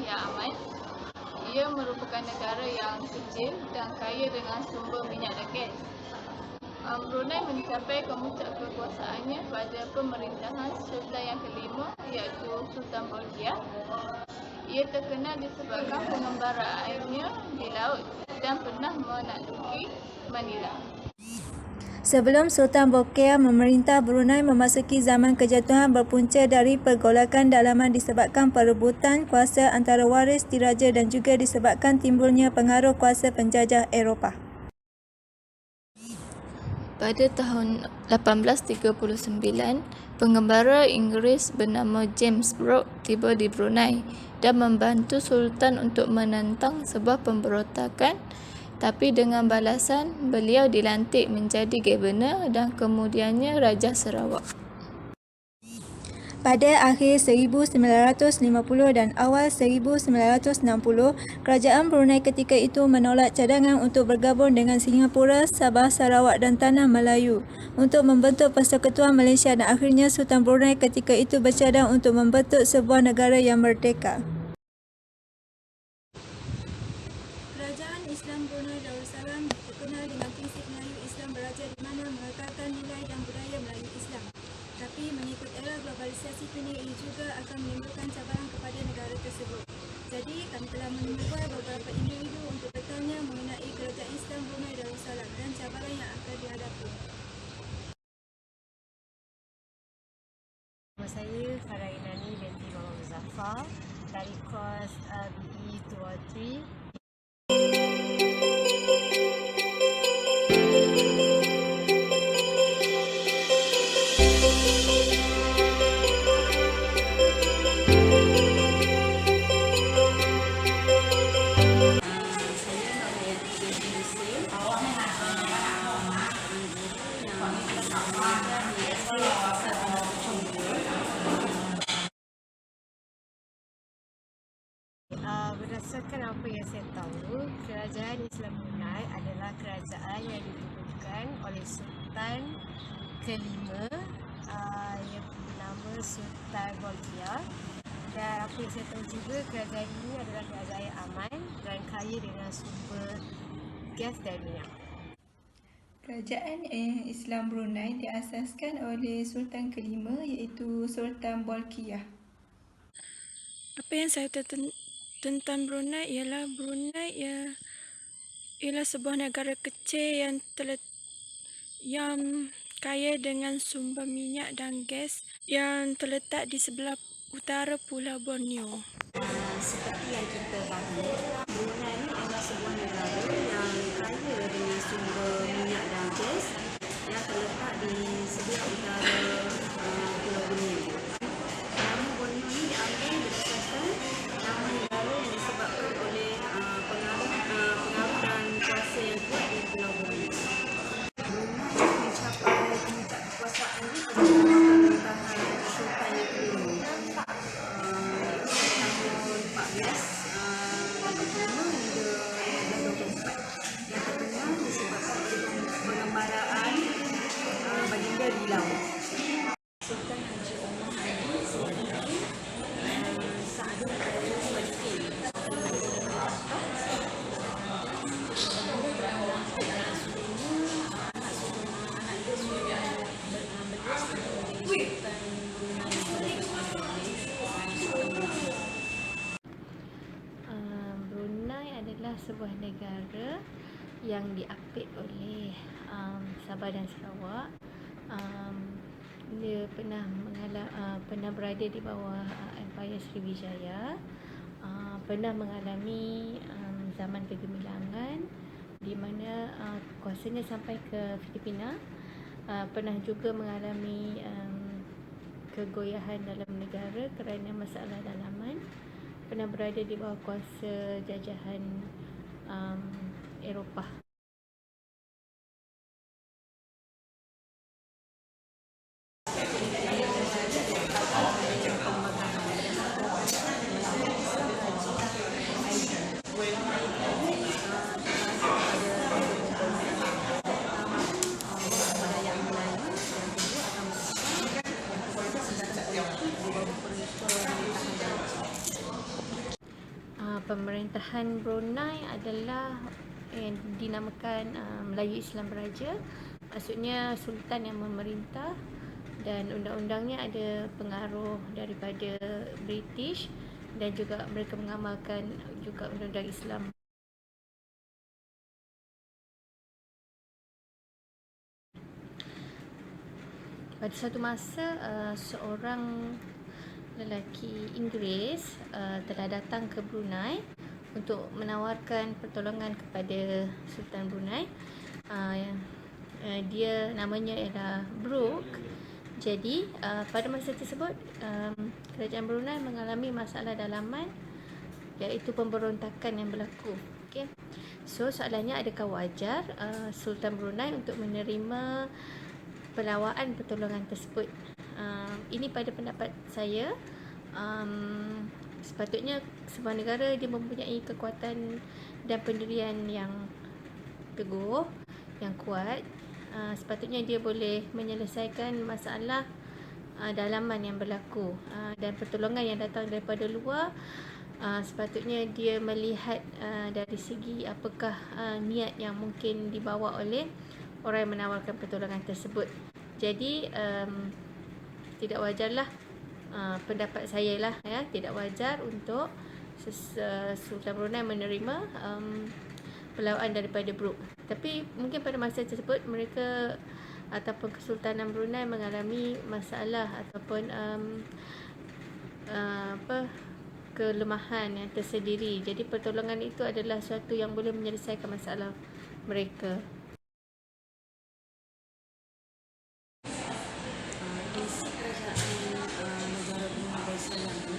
yang aman. Ia merupakan negara yang kecil dan kaya dengan sumber minyak dan gas. Brunei mencapai kemuncak kekuasaannya pada pemerintahan Sultan yang kelima, iaitu Sultan Bolkiah. Ia terkenal disebabkan pengembaraannya di laut dan pernah menakluki Manila. Sebelum Sultan Bolkiah memerintah, Brunei memasuki zaman kejatuhan berpunca dari pergolakan dalaman disebabkan perebutan kuasa antara waris diraja dan juga disebabkan timbulnya pengaruh kuasa penjajah Eropah. Pada tahun 1839, pengembara Inggeris bernama James Brooke tiba di Brunei dan membantu Sultan untuk menentang sebuah pemberontakan, tapi dengan balasan beliau dilantik menjadi Governor dan kemudiannya Raja Sarawak. Pada akhir 1950 dan awal 1960, kerajaan Brunei ketika itu menolak cadangan untuk bergabung dengan Singapura, Sabah, Sarawak dan Tanah Melayu untuk membentuk Persekutuan Malaysia, dan akhirnya Sultan Brunei ketika itu bercadang untuk membentuk sebuah negara yang merdeka. Kerajaan Islam Brunei Darussalam terkenal dengan prinsip Melayu Islam beraja di mana mengekalkan nilai dan budaya Melayu Islam. Tapi mengikut era globalisasi kini ini juga akan menimbulkan cabaran kepada negara tersebut. Jadi kami telah menemukan beberapa individu untuk bertanya mengenai kerajaan Islam Brunei Darussalam dan cabaran yang akan dihadapi. Nama saya Farah Inani binti Muhammad Muzaffar dari kos BE 203. Berdasarkan apa yang saya tahu, kerajaan Islam Brunei adalah kerajaan yang ditubuhkan oleh Sultan kelima yang bernama Sultan Bolkiah. Dan apa yang saya tahu juga, kerajaan ini adalah kerajaan yang aman dan kaya dengan sumber gas dan minyak. Kerajaan Islam Brunei diasaskan oleh Sultan kelima, iaitu Sultan Bolkiah. Apa yang saya tahu tentang Brunei ialah ialah sebuah negara kecil yang kaya dengan sumber minyak dan gas yang terletak di sebelah utara Pulau Borneo. Seperti yang kita tahu, Brunei ini adalah sebuah negara yang kaya dengan sumber minyak dan gas yang terletak di sebelah utara Pulau Borneo. Nama Borneo ini diambil berdasarkan nama negara yang disebabkan oleh pengaruh dan kuasa yang kuat di Pulau Borneo. Brunei mencapai puncak kekuasaannya pada pemerintahan Sultan yang kelima. Pengembaraan baginda di laut. Sultan Haji Omar Hadi sebagai Sa'adun Al-Maskin. Brunei adalah sebuah negara yang diapit oleh Sabah dan Sarawak. Dia pernah berada di bawah Empayar Sriwijaya, pernah mengalami zaman kegemilangan di mana kuasanya sampai ke Filipina, pernah juga mengalami kegoyahan dalam negara kerana masalah dalaman, pernah berada di bawah kuasa jajahan Eropah. pemerintahan Brunei adalah yang dinamakan Melayu Islam Beraja. Maksudnya sultan yang memerintah, dan undang-undangnya ada pengaruh daripada British, dan juga mereka mengamalkan juga undang-undang Islam. Pada satu masa, seorang lelaki Inggeris telah datang ke Brunei untuk menawarkan pertolongan kepada Sultan Brunei. Dia namanya ialah Brooke. Jadi pada masa tersebut kerajaan Brunei mengalami masalah dalaman, iaitu pemberontakan yang berlaku. Okay. So soalannya, adakah wajar Sultan Brunei untuk menerima pelawaan pertolongan tersebut? Ini pada pendapat saya, sepatutnya sebuah negara dia mempunyai kekuatan dan pendirian yang teguh, yang kuat. Sepatutnya dia boleh menyelesaikan masalah dalaman yang berlaku, dan pertolongan yang datang daripada luar. Sepatutnya dia melihat dari segi apakah niat yang mungkin dibawa oleh orang yang menawarkan pertolongan tersebut. Jadi tidak wajarlah, pendapat saya lah ya, tidak wajar untuk Sultan Brunei menerima pelawaan daripada Brooke. Tapi mungkin pada masa tersebut mereka ataupun Kesultanan Brunei mengalami masalah ataupun kelemahan yang tersendiri. Jadi pertolongan itu adalah sesuatu yang boleh menyelesaikan masalah mereka. Di kerajaan negara Brunei Darussalam ni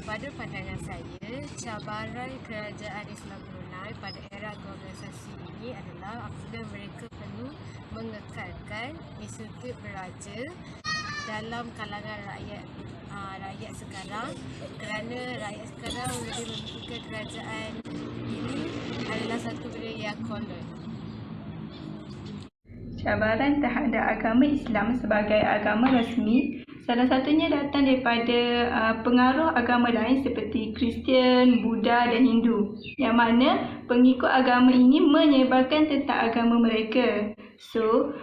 pada pandangan saya, cabaran kerajaan Islam Brunei pada era globalisasi ini adalah apabila mereka perlu mengekalkan institut beraja dalam kalangan rakyat sekarang, kerana rakyat sekarang lebih memikirkan kerajaan ini adalah satu benda yang kolon. Cabaran terhadap agama Islam sebagai agama rasmi salah satunya datang daripada pengaruh agama lain seperti Kristian, Buddha dan Hindu, yang mana pengikut agama ini menyebarkan tentang agama mereka. So,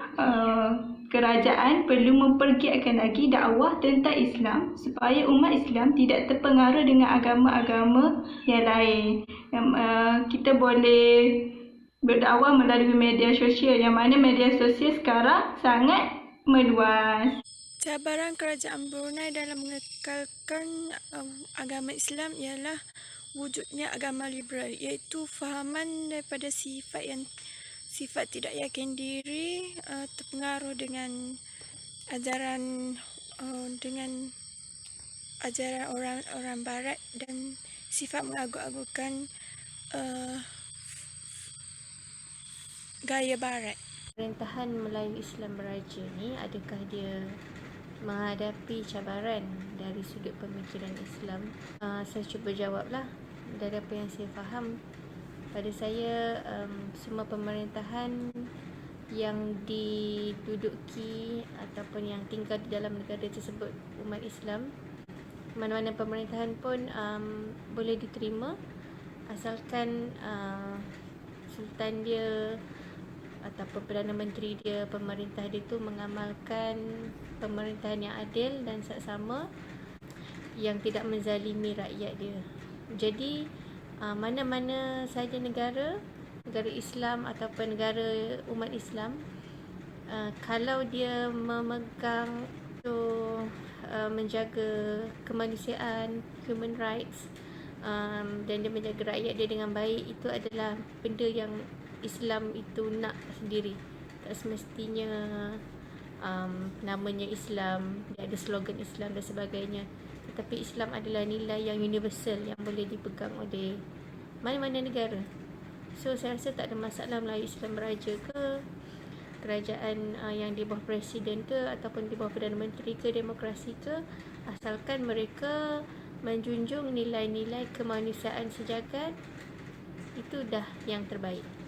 kerajaan perlu mempergiatkan lagi dakwah tentang Islam supaya umat Islam tidak terpengaruh dengan agama-agama yang lain. Kita boleh berdakwah melalui media sosial, yang mana media sosial sekarang sangat meluas. Cabaran kerajaan Brunei dalam mengekalkan agama Islam ialah wujudnya agama liberal, iaitu fahaman daripada sifat tidak yakin diri, terpengaruh dengan ajaran orang Barat, dan sifat mengagung-agungkan gaya Barat. Pemerintahan Melayu Islam Beraja ni, adakah dia menghadapi cabaran dari sudut pemikiran Islam? Saya cuba jawablah. Dari apa yang saya faham, pada saya semua pemerintahan yang diduduki ataupun yang tinggal di dalam negara tersebut umat Islam, mana-mana pemerintahan pun boleh diterima asalkan sultan dia ataupun Perdana Menteri dia, pemerintah dia tu mengamalkan pemerintahan yang adil dan saksama, yang tidak menzalimi rakyat dia. Jadi mana-mana sahaja negara Islam ataupun negara umat Islam, kalau dia memegang menjaga kemanusiaan, human rights, dan dia menjaga rakyat dia dengan baik, itu adalah benda yang Islam itu nak sendiri. Tak semestinya namanya Islam, dia ada slogan Islam dan sebagainya. Tetapi Islam adalah nilai yang universal yang boleh dipegang oleh mana-mana negara. So saya rasa tak ada masalah Melayu Islam Beraja ke, kerajaan yang di bawah presiden ke, ataupun di bawah Perdana Menteri ke, demokrasi ke, asalkan mereka menjunjung nilai-nilai kemanusiaan sejagat, itu dah yang terbaik.